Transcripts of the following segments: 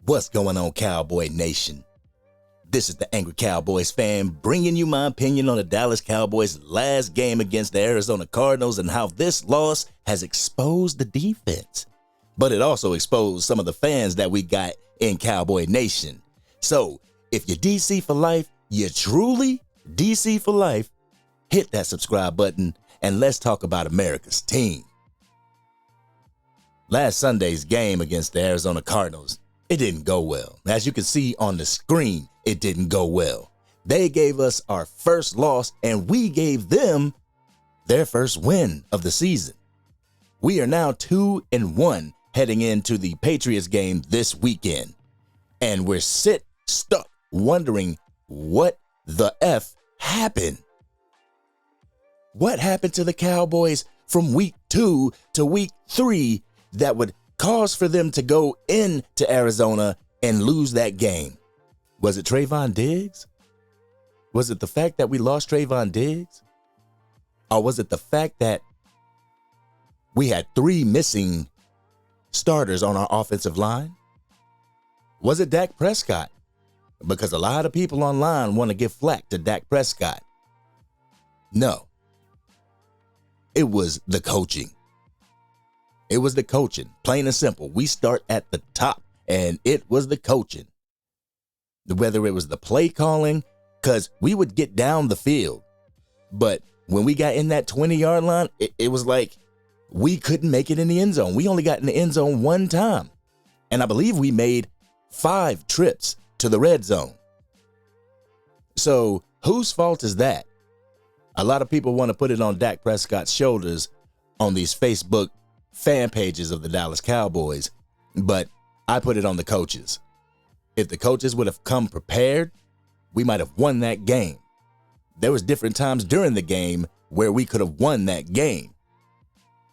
What's going on, Cowboy Nation? This is the Angry Cowboys fan bringing you my opinion on the Dallas Cowboys' last game against the Arizona Cardinals and how this loss has exposed the defense. But it also exposed some of the fans that we got in Cowboy Nation. So, if you're DC for life, you're truly DC for life, hit that subscribe button and let's talk about America's team. Last Sunday's game against the Arizona Cardinals, it didn't go well. As you can see on the screen, it didn't go well. They gave us our first loss and we gave them their first win of the season. We are now 2-1 heading into the Patriots game this weekend. And we're stuck wondering what the F happened. What happened to the Cowboys from week 2 to week 3 that would cause for them to go into Arizona and lose that game? Was it Trayvon Diggs? Was it the fact that we lost Trayvon Diggs? Or was it the fact that we had 3 missing starters on our offensive line? Was it Dak Prescott? Because a lot of people online want to give flack to Dak Prescott. No. It was the coaching. It was the coaching, plain and simple. We start at the top, and it was the coaching. Whether it was the play calling, because we would get down the field. But when we got in that 20-yard line, it was like we couldn't make it in the end zone. We only got in the end zone one time. And I believe we made 5 trips to the red zone. So whose fault is that? A lot of people want to put it on Dak Prescott's shoulders on these Facebook fan pages of the Dallas Cowboys, but I put it on the coaches. If the coaches would have come prepared, we might have won that game. There was different times during the game where we could have won that game.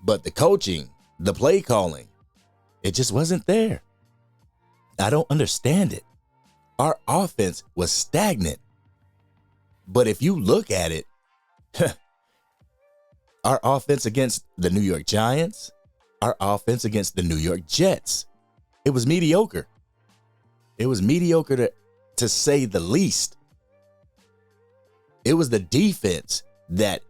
But the coaching, the play calling, it just wasn't there. I don't understand it. Our offense was stagnant. But if you look at it, our offense against the New York Giants, our offense against the New York Jets, it was mediocre. It was mediocre to say the least. It was the defense that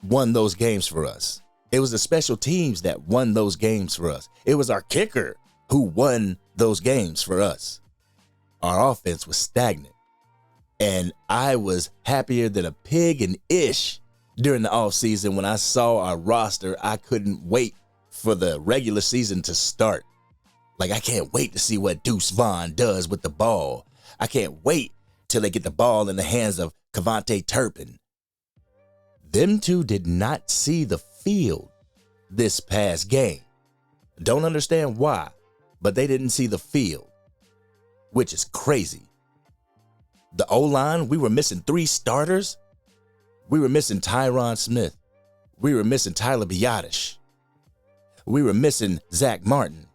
won those games for us. It was the special teams that won those games for us. It was our kicker who won those games for us. Our offense was stagnant. And I was happier than a pig and ish during the offseason when I saw our roster. I couldn't wait for the regular season to start. Like, I can't wait to see what Deuce Vaughn does with the ball. I can't wait till they get the ball in the hands of Cavante Turpin. Them two did not see the field this past game. Don't understand why, but they didn't see the field, which is crazy. The O-line, we were missing 3 starters. We were missing Tyron Smith. We were missing Tyler Biadasz. We were missing Zach Martin.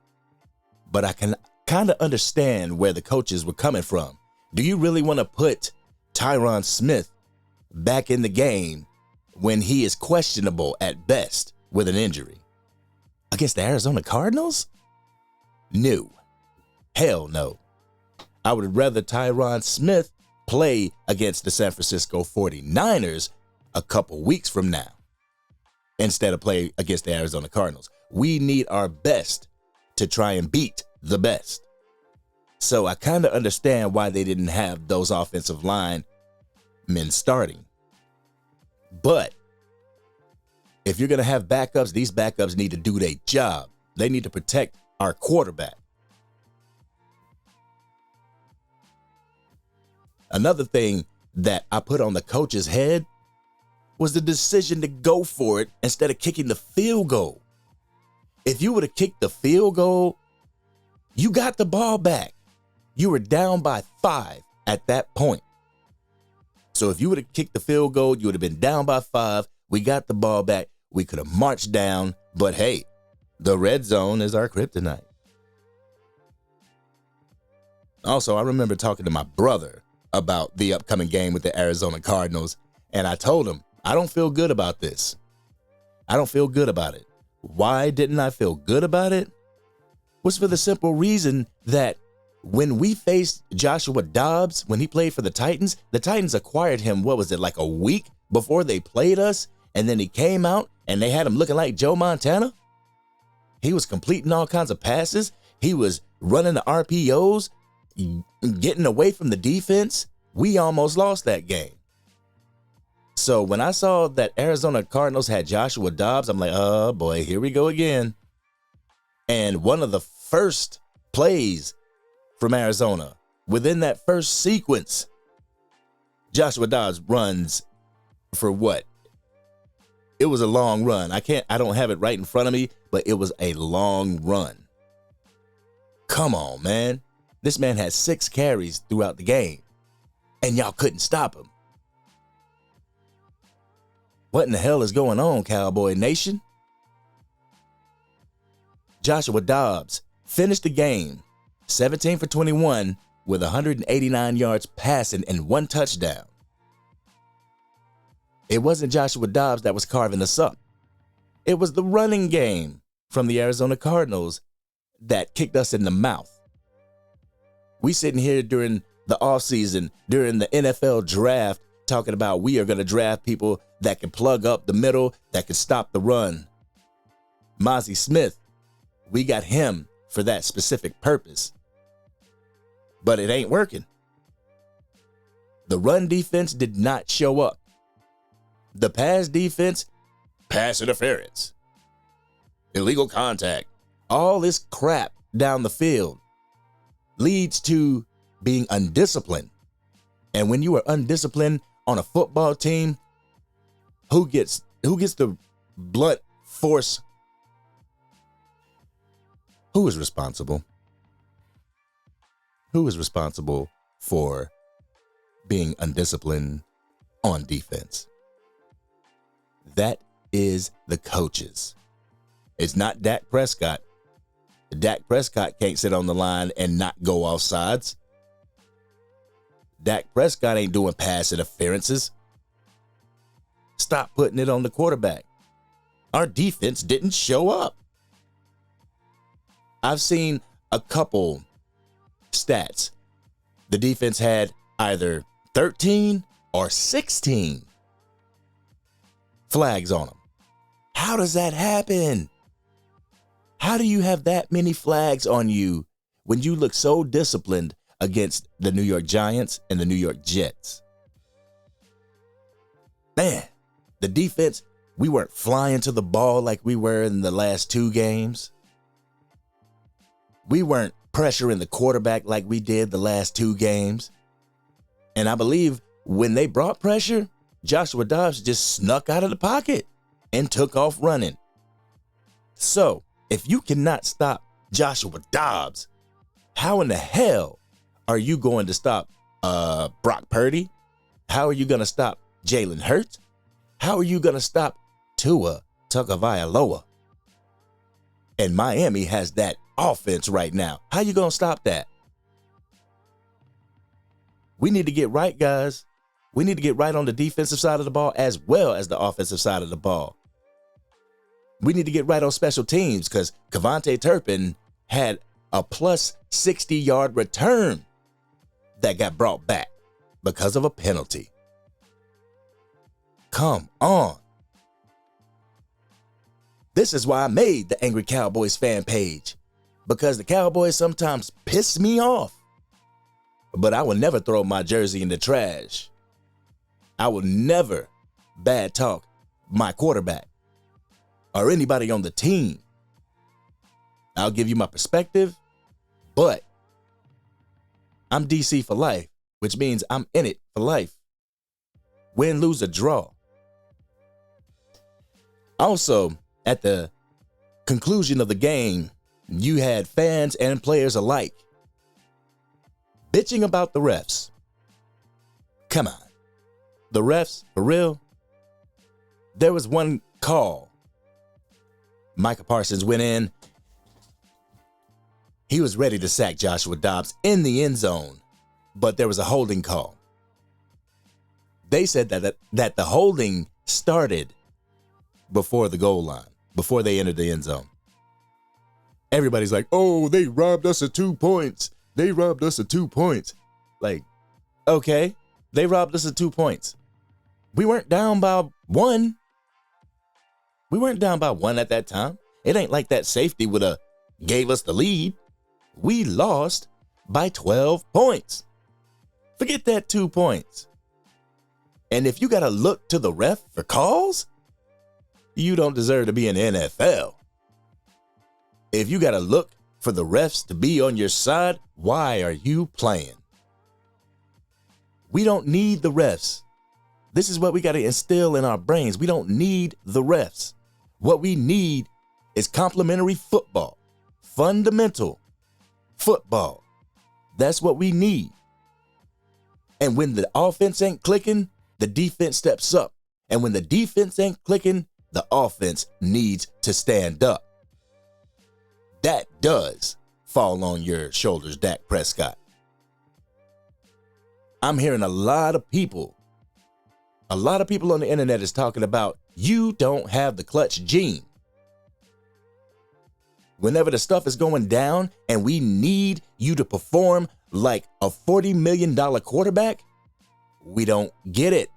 But I can kind of understand where the coaches were coming from. Do you really want to put Tyron Smith back in the game when he is questionable at best with an injury? Against the Arizona Cardinals? No. Hell no. I would rather Tyron Smith play against the San Francisco 49ers a couple weeks from now instead of play against the Arizona Cardinals. We need our best to try and beat the best. So I kind of understand why they didn't have those offensive line men starting. But if you're going to have backups, these backups need to do their job. They need to protect our quarterback. Another thing that I put on the coach's head was the decision to go for it instead of kicking the field goal. If you would have kicked the field goal, you got the ball back. You were down by 5 at that point. So if you would have kicked the field goal, you would have been down by 5. We got the ball back. We could have marched down. But hey, the red zone is our kryptonite. Also, I remember talking to my brother about the upcoming game with the Arizona Cardinals, and I told him, I don't feel good about this. I don't feel good about it. Why didn't I feel good about it? Was for the simple reason that When we faced Joshua Dobbs, when he played for the Titans acquired him, what was it, like a week before they played us? And then he came out and they had him looking like Joe Montana. He was completing all kinds of passes. He was running the RPOs, getting away from the defense. We almost lost that game. So when I saw that Arizona Cardinals had Joshua Dobbs, I'm like, oh boy, here we go again. And one of the first plays from Arizona, within that first sequence, Joshua Dobbs runs for what? It was a long run. I don't have it right in front of me, but it was a long run. Come on, man. This man had 6 carries throughout the game, and y'all couldn't stop him. What in the hell is going on, Cowboy Nation? Joshua Dobbs finished the game 17 for 21 with 189 yards passing and 1 touchdown. It wasn't Joshua Dobbs that was carving us up. It was the running game from the Arizona Cardinals that kicked us in the mouth. We sitting here during the offseason, during the NFL draft, talking about we are going to draft people that can plug up the middle, that can stop the run. Mozzie Smith, we got him for that specific purpose. But it ain't working. The run defense did not show up. The pass defense, pass interference, illegal contact, all this crap down the field leads to being undisciplined. And when you are undisciplined on a football team, who gets the blunt force? Who is responsible? Who is responsible for being undisciplined on defense? That is the coaches. It's not Dak Prescott. Dak Prescott can't sit on the line and not go offsides. Dak Prescott ain't doing pass interferences. Stop putting it on the quarterback. Our defense didn't show up. I've seen a couple stats. The defense had either 13 or 16 flags on them. How does that happen? How do you have that many flags on you when you look so disciplined against the New York Giants and the New York Jets? Man, the defense, we weren't flying to the ball like we were in the last 2 games. We weren't pressuring the quarterback like we did the last 2 games. And I believe when they brought pressure, Joshua Dobbs just snuck out of the pocket and took off running. So, if you cannot stop Joshua Dobbs, how in the hell are you going to stop Brock Purdy? How are you going to stop Jalen Hurts? How are you going to stop Tua Tagovailoa? And Miami has that offense right now. How you going to stop that? We need to get right, guys. We need to get right on the defensive side of the ball as well as the offensive side of the ball. We need to get right on special teams because Kevontae Turpin had a plus 60-yard return that got brought back because of a penalty. Come on. This is why I made the Angry Cowboys fan page, because the Cowboys sometimes piss me off. But I will never throw my jersey in the trash. I will never bad talk my quarterback or anybody on the team. I'll give you my perspective, but I'm DC for life, which means I'm in it for life. Win, lose, or draw. Also, at the conclusion of the game, you had fans and players alike bitching about the refs. Come on. The refs, for real? There was one call. Micah Parsons went in. He was ready to sack Joshua Dobbs in the end zone, but there was a holding call. They said that the holding started before the goal line, before they entered the end zone. Everybody's like, oh, they robbed us of 2 points. They robbed us of 2 points. Like, okay, they robbed us of 2 points. We weren't down by 1. We weren't down by 1 at that time. It ain't like that safety would have gave us the lead. We lost by 12 points. Forget that 2 points. And if you got to look to the ref for calls, you don't deserve to be in the NFL. If you got to look for the refs to be on your side, why are you playing? We don't need the refs. This is what we got to instill in our brains. We don't need the refs. What we need is complementary football, fundamental football. That's what we need. And when the offense ain't clicking, the defense steps up. And when the defense ain't clicking, the offense needs to stand up. That does fall on your shoulders, Dak Prescott. I'm hearing a lot of people on the internet is talking about you don't have the clutch gene. Whenever the stuff is going down and we need you to perform like a $40 million quarterback, we don't get it.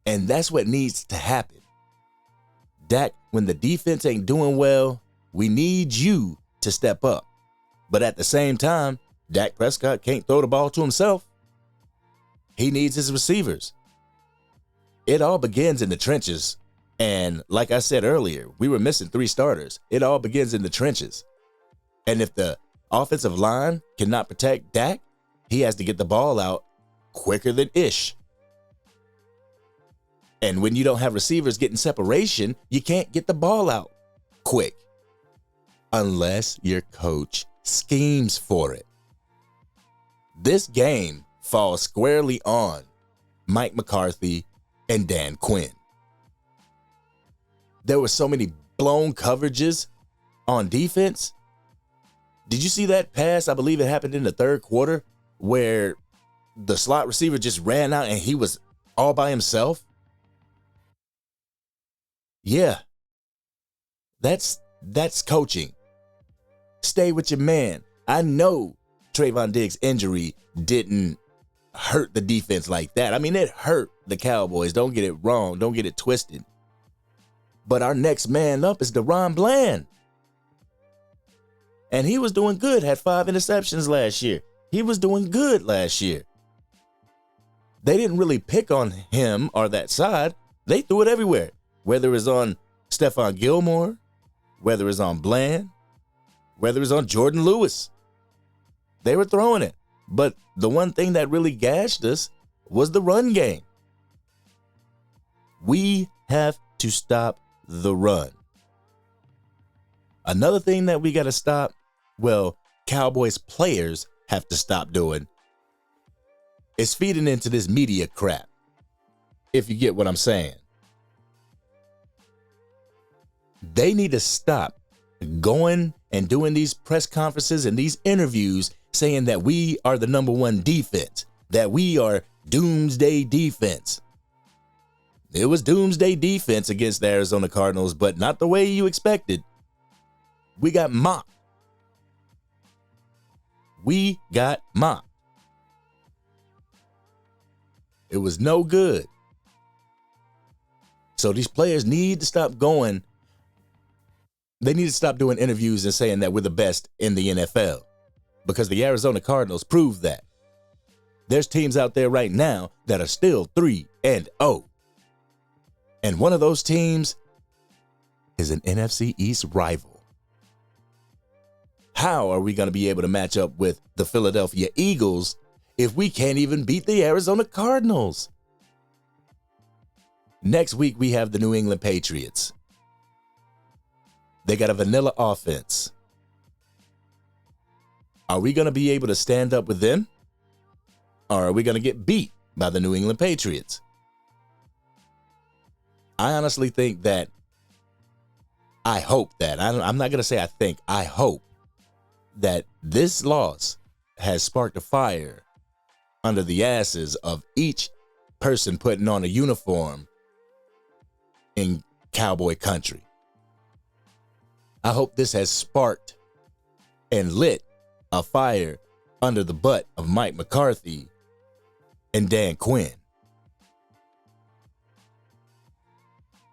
And that's what needs to happen. Dak, when the defense ain't doing well, we need you to step up. But at the same time, Dak Prescott can't throw the ball to himself. He needs his receivers. It all begins in the trenches. And like I said earlier, we were missing 3 starters. It all begins in the trenches. And if the offensive line cannot protect Dak, he has to get the ball out quicker than Ish. And when you don't have receivers getting separation, you can't get the ball out quick. Unless your coach schemes for it. This game falls squarely on Mike McCarthy and Dan Quinn. There were so many blown coverages on defense. Did you see that pass? I believe it happened in the 3rd quarter where the slot receiver just ran out and he was all by himself. Yeah, that's coaching. Stay with your man. I know Trayvon Diggs' injury didn't hurt the defense like that. I mean, it hurt the Cowboys. Don't get it wrong. Don't get it twisted. But our next man up is DaRon Bland. And he was doing good, had 5 interceptions last year. He was doing good last year. They didn't really pick on him or that side. They threw it everywhere. Whether it's on Stephon Gilmore, whether it's on Bland, whether it's on Jordan Lewis. They were throwing it. But the one thing that really gashed us was the run game. We have to stop the run. Another thing that we got to stop, well, Cowboys players have to stop doing, is feeding into this media crap. If you get what I'm saying. They need to stop going and doing these press conferences and these interviews saying that we are the number 1 defense, that we are doomsday defense. It was doomsday defense against the Arizona Cardinals, but not the way you expected. We got mocked. We got mocked. It was no good. So these players need to stop going. They need to stop doing interviews and saying that we're the best in the NFL, because the Arizona Cardinals proved that. There's teams out there right now that are still 3-0. And one of those teams is an NFC East rival. How are we going to be able to match up with the Philadelphia Eagles if we can't even beat the Arizona Cardinals? Next week, we have the New England Patriots. They got a vanilla offense. Are we going to be able to stand up with them? Or are we going to get beat by the New England Patriots? I honestly think that, I hope that, I'm not going to say I think, I hope that this loss has sparked a fire under the asses of each person putting on a uniform in Cowboy country. I hope this has sparked and lit a fire under the butt of Mike McCarthy and Dan Quinn.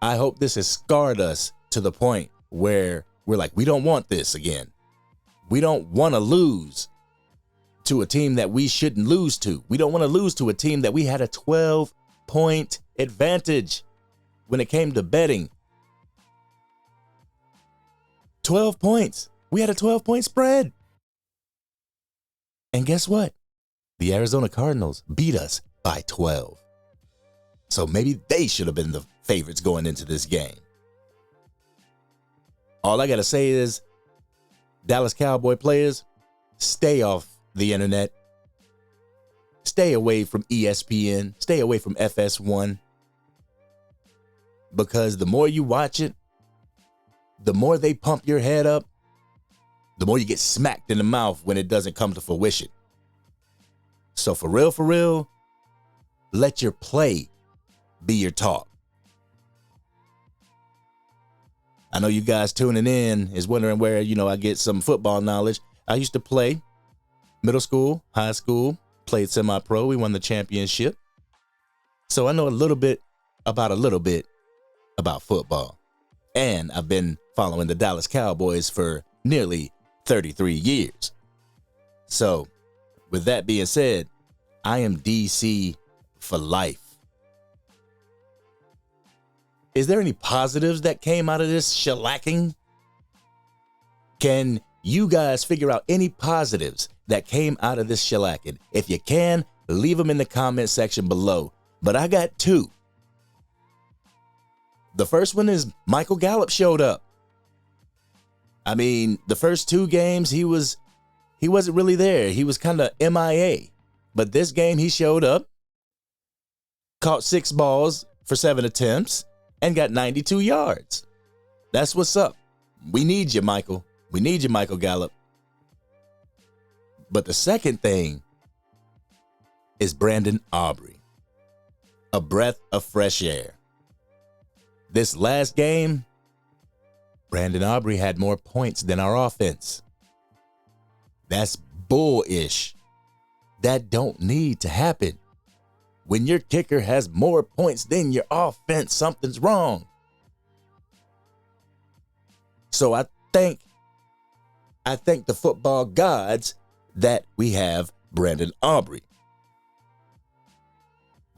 I hope this has scarred us to the point where we're like, we don't want this again. We don't want to lose to a team that we shouldn't lose to. We don't want to lose to a team that we had a 12-point advantage when it came to betting. 12 points. We had a 12-point spread. And guess what? The Arizona Cardinals beat us by 12. So maybe they should have been the favorites going into this game. All I got to say is, Dallas Cowboy players, stay off the internet. Stay away from ESPN. Stay away from FS1. Because the more you watch it, the more they pump your head up, the more you get smacked in the mouth when it doesn't come to fruition. So for real, let your play be your talk. I know you guys tuning in is wondering where, I get some football knowledge. I used to play middle school, high school, played semi-pro. We won the championship. So I know a little bit about football. And I've been following the Dallas Cowboys for nearly 33 years. So with that being said, I am DC for life. Is there any positives that came out of this shellacking? Can you guys figure out any positives that came out of this shellacking? If you can, leave them in the comment section below. But I got two. The first one is Michael Gallup showed up. I mean, the first two games, he wasn't really there. He was kind of MIA. But this game, he showed up, caught 6 balls for 7 attempts, and got 92 yards. That's what's up. We need you, Michael. We need you, Michael Gallup. But the second thing is Brandon Aubrey. A breath of fresh air. This last game, Brandon Aubrey had more points than our offense. That's bullish. That don't need to happen. When your kicker has more points than your offense, something's wrong. So I thank the football gods that we have Brandon Aubrey.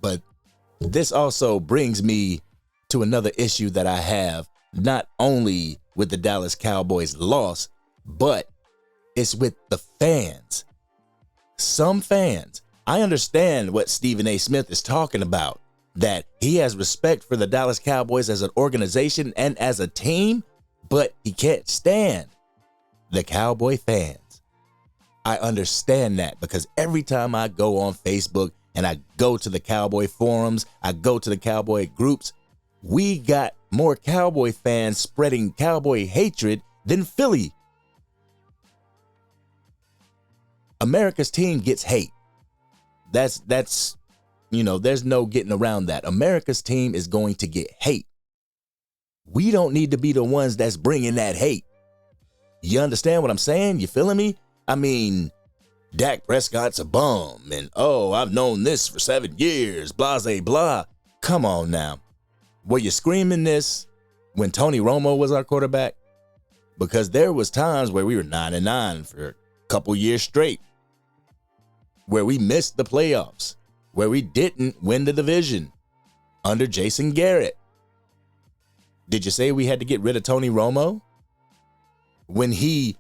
But this also brings me to another issue that I have, not only with the Dallas Cowboys loss, but it's with the fans. Some fans, I understand what Stephen A. Smith is talking about, that he has respect for the Dallas Cowboys as an organization and as a team, but he can't stand the Cowboy fans. I understand that because every time I go on Facebook and I go to the Cowboy forums, I go to the Cowboy groups, we got more Cowboy fans spreading Cowboy hatred than Philly. America's team gets hate. That's there's no getting around that. America's team is going to get hate. We don't need to be the ones that's bringing that hate. You understand what I'm saying? You feeling me? I mean, Dak Prescott's a bum, and I've known this for 7 years, blah, blah, blah. Come on now. Were you screaming this when Tony Romo was our quarterback? Because there was times where we were 9-9 for a couple years straight, where we missed the playoffs, where we didn't win the division under Jason Garrett. Did you say we had to get rid of Tony Romo? When he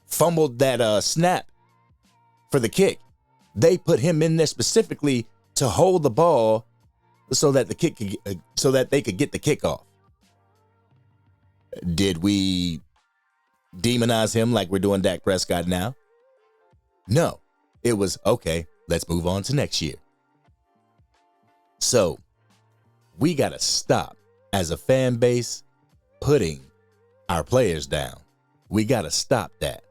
fumbled that snap for the kick, they put him in there specifically to hold the ball so that they could get the kickoff. Did we demonize him like we're doing Dak Prescott now? No. It was, okay, let's move on to next year. So, we got to stop as a fan base putting our players down. We got to stop that.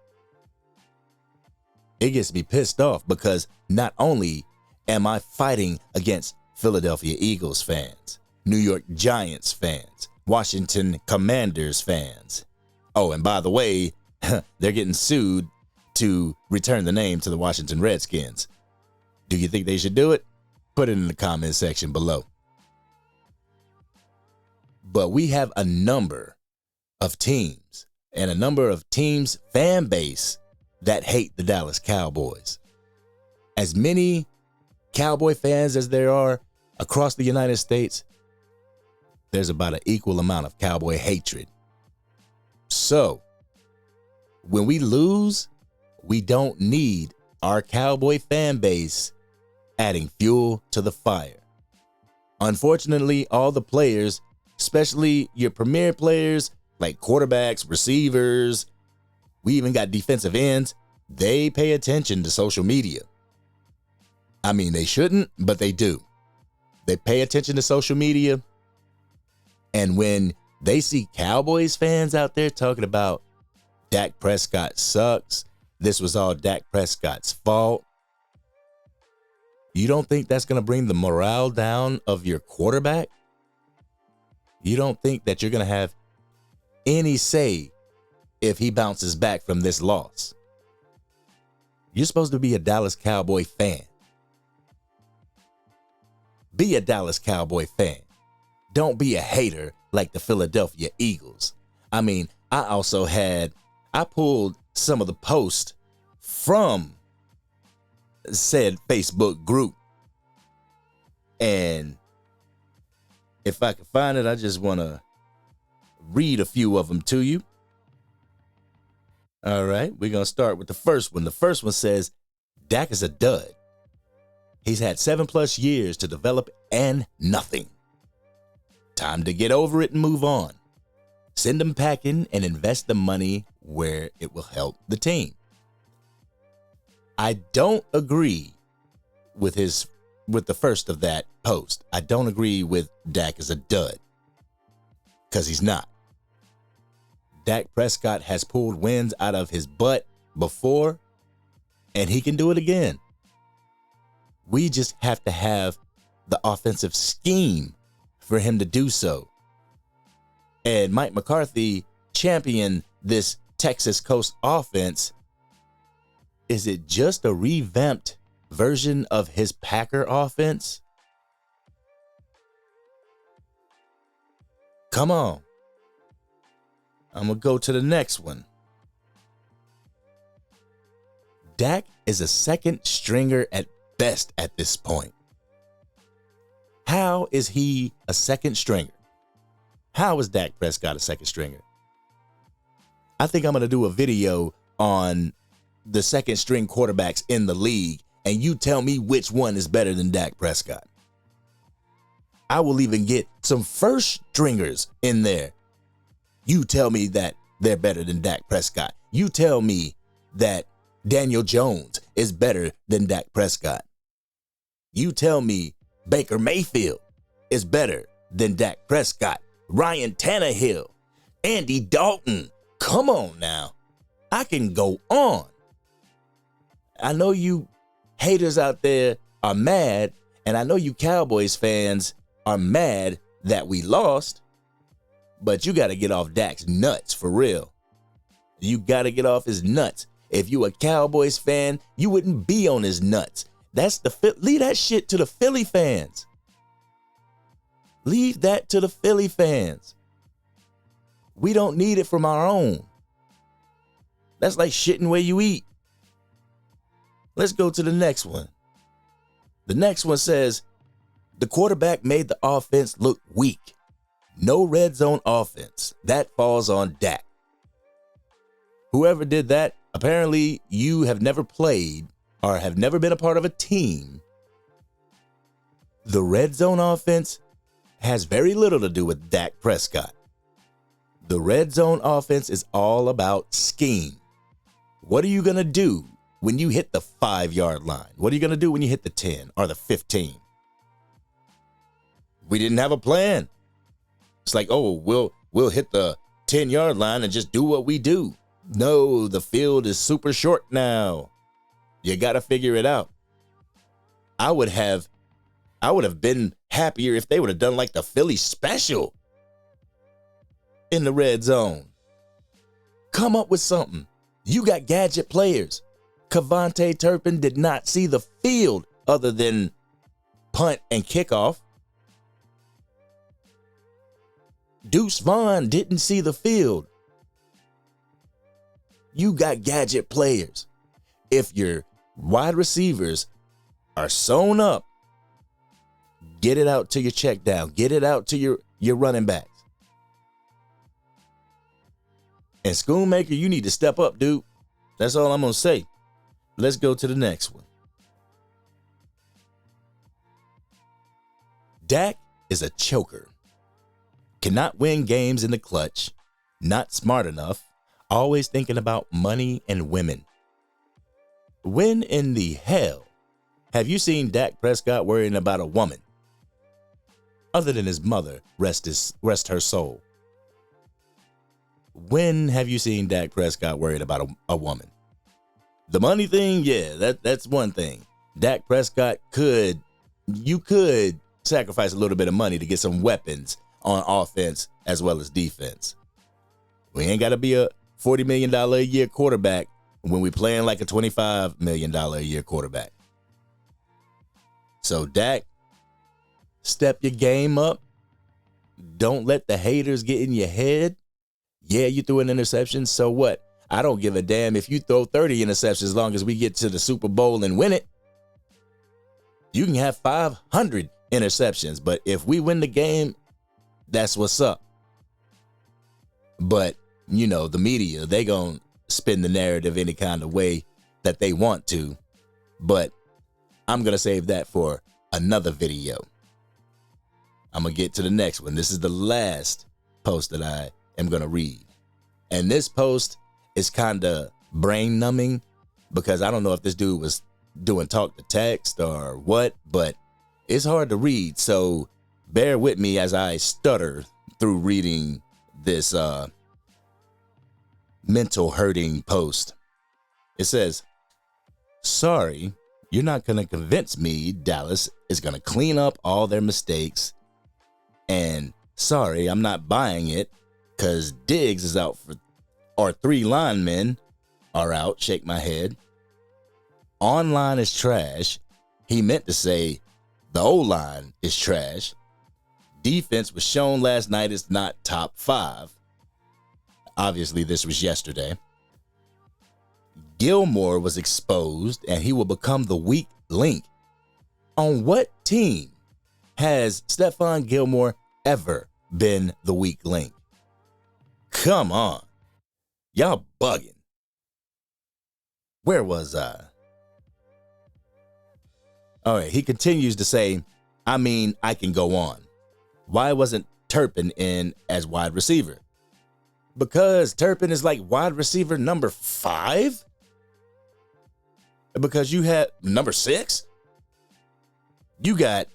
It gets me pissed off because not only am I fighting against Philadelphia Eagles fans, New York Giants fans, Washington Commanders fans. Oh, and by the way, they're getting sued to return the name to the Washington Redskins. Do you think they should do it? Put it in the comment section below. But we have a number of teams and a number of teams' fan base that hate the Dallas Cowboys. As many Cowboy fans as there are across the United States, there's about an equal amount of Cowboy hatred. So, when we lose, we don't need our Cowboy fan base adding fuel to the fire. Unfortunately, all the players, especially your premier players like quarterbacks, receivers, we even got defensive ends, they pay attention to social media. I mean, they shouldn't, but they do. They pay attention to social media. And when they see Cowboys fans out there talking about Dak Prescott sucks, this was all Dak Prescott's fault, you don't think that's going to bring the morale down of your quarterback? You don't think that you're going to have any say if he bounces back from this loss? You're supposed to be a Dallas Cowboy fan. Be a Dallas Cowboy fan. Don't be a hater like the Philadelphia Eagles. I mean, I pulled some of the posts from said Facebook group. And if I can find it, I just want to read a few of them to you. All right, we're going to start with the first one. The first one says, Dak is a dud. He's had 7+ years to develop and nothing. Time to get over it and move on. Send him packing and invest the money where it will help the team. I don't agree with the first of that post. I don't agree with Dak is a dud, because he's not. Dak Prescott has pulled wins out of his butt before, and he can do it again. We just have to have the offensive scheme for him to do so. And Mike McCarthy championed this Texas Coast offense. Is it just a revamped version of his Packer offense? Come on. I'm going to go to the next one. Dak is a second stringer at best at this point. How is he a second stringer? How is Dak Prescott a second stringer? I think I'm going to do a video on the second string quarterbacks in the league, and you tell me which one is better than Dak Prescott. I will even get some first stringers in there. You tell me that they're better than Dak Prescott. You tell me that Daniel Jones is better than Dak Prescott. You tell me Baker Mayfield is better than Dak Prescott. Ryan Tannehill, Andy Dalton. Come on now. I can go on. I know you haters out there are mad, and I know you Cowboys fans are mad that we lost, but you got to get off Dak's nuts for real. You got to get off his nuts. If you a Cowboys fan, you wouldn't be on his nuts. Leave that shit to the Philly fans. Leave that to the Philly fans. We don't need it from our own. That's like shitting where you eat. Let's go to the next one. The next one says, the quarterback made the offense look weak. No red zone offense. That falls on Dak. Whoever did that, apparently you have never played or have never been a part of a team. The red zone offense has very little to do with Dak Prescott. The red zone offense is all about scheme. What are you going to do when you hit the 5-yard line? What are you going to do when you hit the 10 or the 15? We didn't have a plan. It's like, oh, we'll hit the 10-yard line and just do what we do. No, the field is super short now. You got to figure it out. I would have been happier if they would have done like the Philly special in the red zone. Come up with something. You got gadget players. Cavante Turpin did not see the field other than punt and kickoff. Deuce Vaughn didn't see the field. You got gadget players. If your wide receivers are sewn up, get it out to your check down. Get it out to your running backs. And Schoonmaker, you need to step up, dude. That's all I'm going to say. Let's go to the next one. Dak is a choker. Cannot win games in the clutch. Not smart enough. Always thinking about money and women. When in the hell have you seen Dak Prescott worrying about a woman? Other than his mother, rest her soul. When have you seen Dak Prescott worried about a woman? The money thing, yeah, that's one thing. Dak Prescott could sacrifice a little bit of money to get some weapons on offense as well as defense. We ain't got to be a $40 million a year quarterback when we playing like a $25 million a year quarterback. So Dak, step your game up. Don't let the haters get in your head. Yeah, you threw an interception, so what? I don't give a damn if you throw 30 interceptions as long as we get to the Super Bowl and win it. You can have 500 interceptions, but if we win the game, that's what's up. But, you know, the media, they gonna spin the narrative any kind of way that they want to. But I'm gonna save that for another video. I'm gonna get to the next one. This is the last post that I am gonna read. And this post is kind of brain numbing because I don't know if this dude was doing talk to text or what, but it's hard to read. So bear with me as I stutter through reading this mental hurting post. It says, sorry, you're not going to convince me Dallas is going to clean up all their mistakes. And sorry, I'm not buying it because Diggs is out for, or 3 linemen are out. Shake my head. Online is trash. He meant to say the O-line is trash. Defense was shown last night is not top 5. Obviously, this was yesterday. Gilmore was exposed and he will become the weak link. On what team has Stephon Gilmore ever been the weak link? Come on. Y'all bugging. Where was I? All right, he continues to say, I mean, I can go on. Why wasn't Turpin in as wide receiver? Because Turpin is like wide receiver number 5? Because you had number 6? You got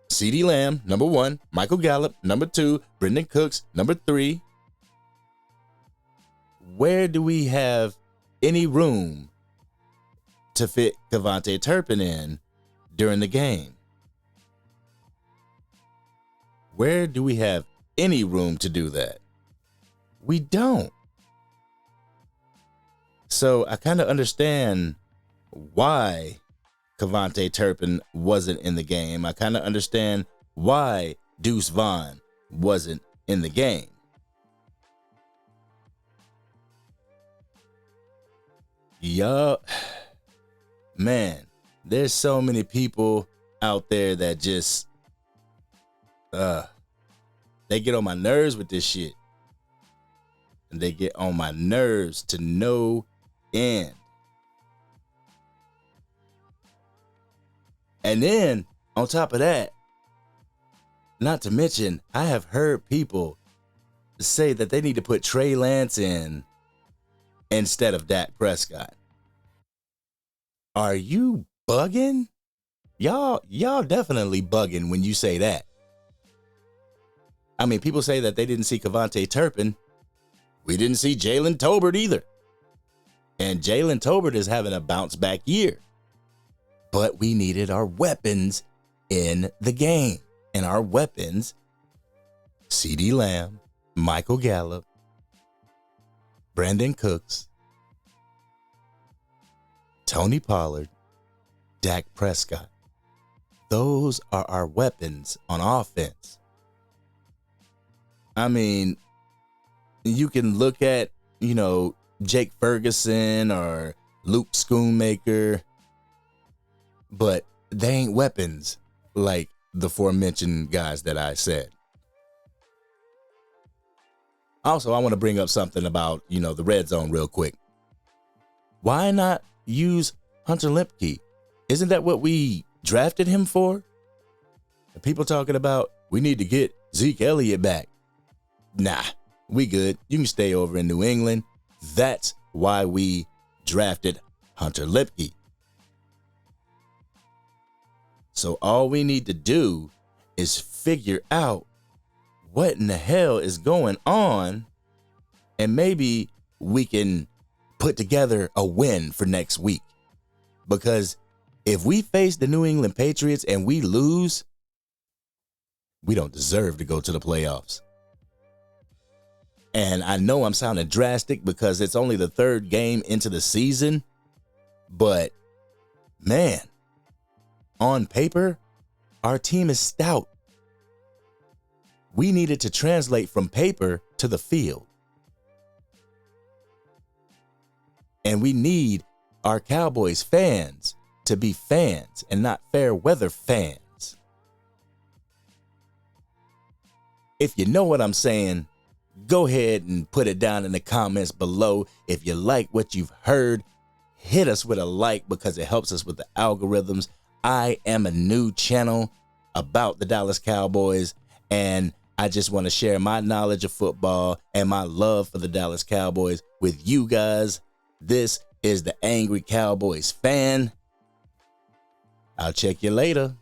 CeeDee Lamb, number 1, Michael Gallup, number 2, Brendan Cooks, number 3. Where do we have any room to fit Cavante Turpin in during the game? Where do we have any room to do that? We don't. So I kind of understand why Cavante Turpin wasn't in the game. I kind of understand why Deuce Vaughn wasn't in the game. Yup. Man, there's so many people out there that just, they get on my nerves with this shit. And they get on my nerves to no end. And then, on top of that, not to mention, I have heard people say that they need to put Trey Lance in instead of Dak Prescott. Are you bugging? Y'all definitely bugging when you say that. I mean, people say that they didn't see Cavante Turpin. We didn't see Jalen Tolbert either. And Jalen Tolbert is having a bounce back year. But we needed our weapons in the game. And our weapons, CeeDee Lamb, Michael Gallup, Brandon Cooks, Tony Pollard, Dak Prescott. Those are our weapons on offense. I mean, you can look at, Jake Ferguson or Luke Schoonmaker, but they ain't weapons like the aforementioned guys that I said. Also, I want to bring up something about, the red zone real quick. Why not use Hunter Lemke? Isn't that what we drafted him for? And people talking about we need to get Zeke Elliott back. Nah, we good. You can stay over in New England. That's why we drafted Hunter Lemke. So all we need to do is figure out what in the hell is going on, and maybe we can put together a win for next week. Because if we face the New England Patriots and we lose, we don't deserve to go to the playoffs. And I know I'm sounding drastic because it's only the third game into the season, but man, on paper, our team is stout. We needed to translate from paper to the field. And we need our Cowboys fans to be fans and not fair weather fans. If you know what I'm saying, go ahead and put it down in the comments below. If you like what you've heard, hit us with a like because it helps us with the algorithms. I am a new channel about the Dallas Cowboys, and I just want to share my knowledge of football and my love for the Dallas Cowboys with you guys. This is the Angry Cowboys Fan. I'll check you later.